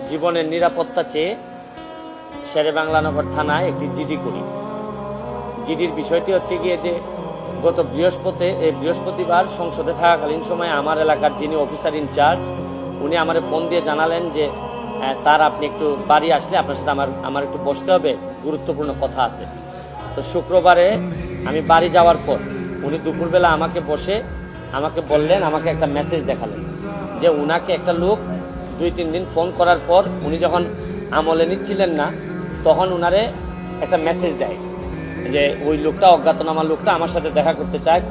জীবনের নিরাপত্তা চেয়ে শেরেবাংলা থানায় একটি জিডি করি। জিডির বিষয়টি হচ্ছে গিয়ে যে গত বৃহস্পতিবার সংসদে থাকাকালীন সময় আমার এলাকার যিনি অফিসার ইনচার্জ উনি আমারে ফোন দিয়ে জানালেন যে স্যার আপনি একটু বাড়ি আসলে আপনার সাথে আমার একটু বসতে হবে, গুরুত্বপূর্ণ কথা আছে। তো শুক্রবারে আমি বাড়ি যাওয়ার পর উনি দুপুরবেলা আমাকে বললেন, আমাকে একটা মেসেজ দেখালেন যে উনাকে একটা লোক 2-3 দিন ফোন করার পর উনি যখন আমলে নিচ্ছিলেন না তখন উনারে একটা মেসেজ দেয় যে ওই লোকটা, অজ্ঞাতনামা লোকটা আমার সাথে দেখা করতে চায়,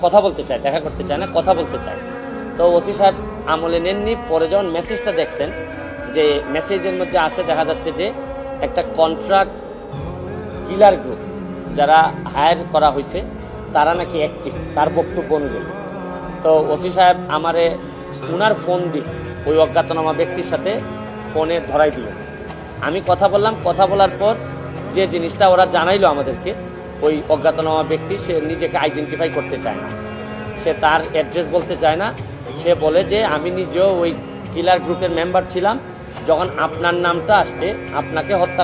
কথা বলতে চায়, দেখা করতে চায় না, কথা বলতে চায়। তো ওসি সাহেব আমলে নেননি। পরে যখন মেসেজটা দেখছেন যে মেসেজের মধ্যে আছে, দেখা যাচ্ছে যে একটা কন্ট্রাক্ট কিলার গ্রুপ যারা হায়ার করা হয়েছে তারা নাকি অ্যাক্টিভ, তার বক্তব্য অনুযায়ী। তো ওসি সাহেব আমারে উনার ফোন দিয়ে ওই অজ্ঞাতনামা ব্যক্তির সাথে ফোনে ধরাই দিল। আমি কথা বললাম, কথা বলার পর যে জিনিসটা ওরা জানাইলো আমাদেরকে, ওই অজ্ঞাতনামা ব্যক্তি সে নিজেকে আইডেন্টিফাই করতে চায় না, সে তার অ্যাড্রেস বলতে চায় না। সে বলে যে আমি নিজেও ওই কিলার গ্রুপের মেম্বার ছিলাম, যখন আপনার নামটা আসছে আপনাকে হত্যা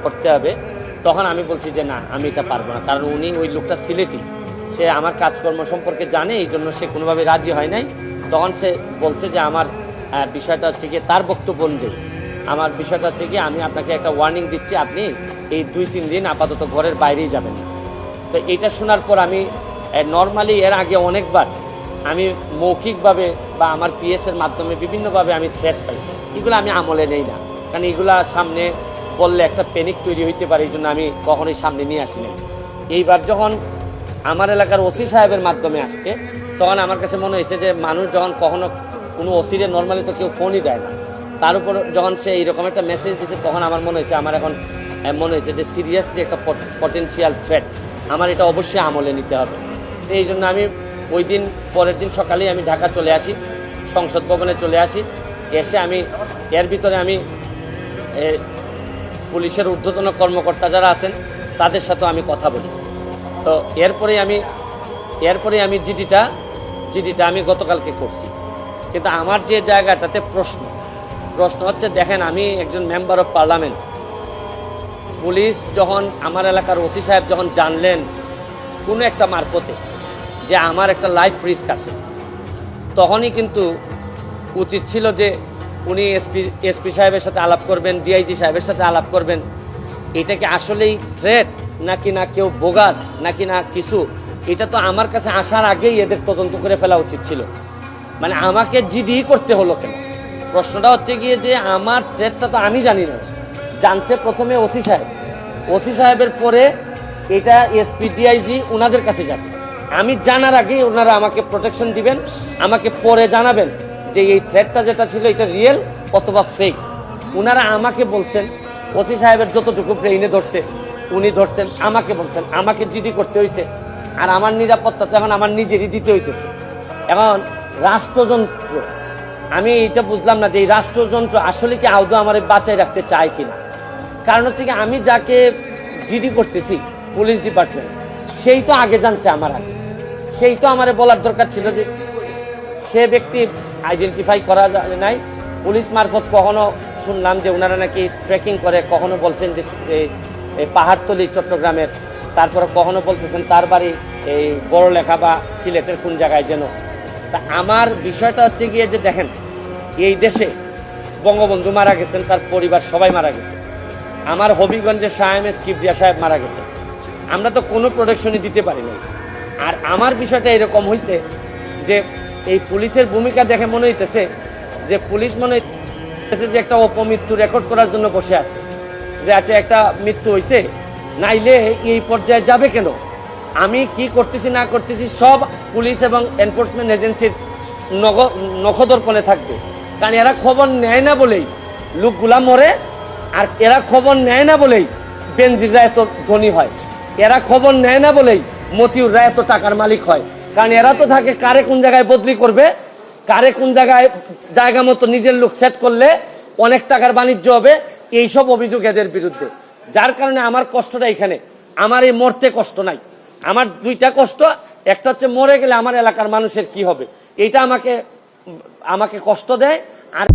করতে হবে, তখন আমি বলছি যে না, আমি এটা পারবো না। কারণ উনি ওই লোকটা সিলেটি, সে আমার কাজকর্ম সম্পর্কে জানে, এই জন্য সে কোনোভাবে রাজি হয় নাই। তখন সে বলছে যে আমার বিষয়টা হচ্ছে গিয়ে, তার বক্তব্য অনুযায়ী আমার বিষয়টা হচ্ছে গিয়ে আমি আপনাকে একটা ওয়ার্নিং দিচ্ছি, আপনি এই 2-3 দিন আপাতত ঘরের বাইরেই যাবেন। তো এইটা শোনার পর আমি নর্মালি এর আগে অনেকবার আমি মৌখিকভাবে বা আমার পিএসের মাধ্যমে বিভিন্নভাবে আমি থ্রেট পাইছি, এগুলো আমি আমলে নেই না, কারণ এগুলা সামনে বললে একটা প্যানিক তৈরি হইতে পারে, এই জন্য আমি কখনোই সামনে নিয়ে আসি নাই। এইবার যখন আমার এলাকার ওসি সাহেবের মাধ্যমে আসছে তখন আমার কাছে মনে হয়েছে যে মানুষ যখন কখনো কোনো ওসিরে নর্মালি তো কেউ ফোনই দেয় না, তার উপর যখন সে এইরকম একটা মেসেজ দিচ্ছে তখন আমার মনে হয়েছে যে সিরিয়াসলি একটা পটেনশিয়াল থ্রেট, আমার এটা অবশ্যই আমলে নিতে হবে। তো এই জন্য আমি ওই দিন পরের দিন সকালেই আমি ঢাকা চলে আসি, সংসদ ভবনে চলে আসি। এসে আমি এর ভিতরে আমি পুলিশের ঊর্ধ্বতন কর্মকর্তা যারা আছেন তাদের সাথেও আমি কথা বলি। তো এরপরে আমি জিডিটা আমি গতকালকে করছি। কিন্তু আমার যে জায়গাটাতে প্রশ্ন হচ্ছে, দেখেন আমি একজন মেম্বার অফ পার্লামেন্ট, পুলিশ যখন আমার এলাকার ওসি সাহেব যখন জানলেন কোনো একটা মারফতে যে আমার একটা লাইফ রিস্ক আছে, তখনই কিন্তু উচিত ছিল যে উনি এসপি সাহেবের সাথে আলাপ করবেন, ডিআইজি সাহেবের সাথে আলাপ করবেন, এটা কি আসলেই থ্রেট নাকি না কেউ বোগাস নাকি না কিছু, এটা তো আমার কাছে আসার আগেই এদের তদন্ত করে ফেলা উচিত ছিল। মানে আমাকে জিডি করতে হলো কেন? প্রশ্নটা হচ্ছে গিয়ে যে আমার থ্রেটটা তো আমি জানি না, জানছে প্রথমে ওসি সাহেবের পরে এটা এসপি ডিআইজি ওনাদের কাছে যাবে। আমি জানার আগেই ওনারা আমাকে প্রোটেকশন দিবেন, আমাকে পরে জানাবেন যে এই থ্রেটটা যেটা ছিল এটা রিয়েল অথবা ফেক। ওনারা আমাকে বলছেন, ওসি সাহেবের যতটুকু ব্রেইনে ধরছে উনি ধরছেন, আমাকে বলছেন, আমাকে জিডি করতে হয়েছে। আর আমার নিরাপত্তা তো এখন আমার নিজেরই দিতে হইতেছে। এখন রাষ্ট্রযন্ত্র, আমি এটা বুঝলাম না যে এই রাষ্ট্রযন্ত্র আসলে কি আদৌ আমার বাঁচাই রাখতে চায় কিনা। কারণ হচ্ছে কি, আমি যাকে জিডি করতেছি পুলিশ ডিপার্টমেন্ট, সেই তো আগে জানছে আমার আগে, সেই তো আমারে বলার দরকার ছিল যে সে ব্যক্তি আইডেন্টিফাই করা যায় নাই। পুলিশ মারফত কখনো শুনলাম যে ওনারা নাকি ট্রেকিং করে, কখনো বলছেন যে এই পাহাড়তলি চট্টগ্রামের, তারপরে কখনো বলতেছেন তার বাড়ি এই বড়লেখা বা সিলেটের কোন জায়গায় যেন। তা আমার বিষয়টা হচ্ছে গিয়ে যে দেখেন, এই দেশে বঙ্গবন্ধু মারা গেছেন, তার পরিবার সবাই মারা গেছে, আমার হবিগঞ্জের শাহ এম এস কিবরিয়া সাহেব মারা গেছে, আমরা তো কোনো প্রোটেকশনই দিতে পারি নাই। আর আমার বিষয়টা এরকম হয়েছে যে এই পুলিশের ভূমিকা দেখে মনে হইতেছে যে পুলিশ মনে হইতেছে যে একটা অপমৃত্যু রেকর্ড করার জন্য বসে আছে, যে আচ্ছা একটা মৃত্যু হয়েছে, নাইলে এই পর্যায়ে যাবে কেন, আমি কি করতেছি না করতেছি সব পুলিশ এবং এনফোর্সমেন্ট এজেন্সির নখদর্পণে থাকবে। কারণ এরা খবর নেয় না বলেই লোকগুলা মরে, আর এরা খবর নেয় না বলেই বেনজিররা এত ধনী হয়, এরা খবর নেয় না বলেই মতিউররা এত টাকার মালিক হয়। কারণ এরা তো থাকে কারে কোন জায়গায় বদলি করবে, কারে কোন জায়গা মতো নিজের লোক সেট করলে অনেক টাকার বাণিজ্য হবে, এইসব অভিযোগ এদের বিরুদ্ধে। যার কারণে আমার কষ্টটা এখানে, আমার এই মরতে কষ্ট নাই, আমার দুইটা কষ্ট, একটা হচ্ছে মরে গেলে আমার এলাকার মানুষের কি হবে, এইটা আমাকে কষ্ট দেয়। আর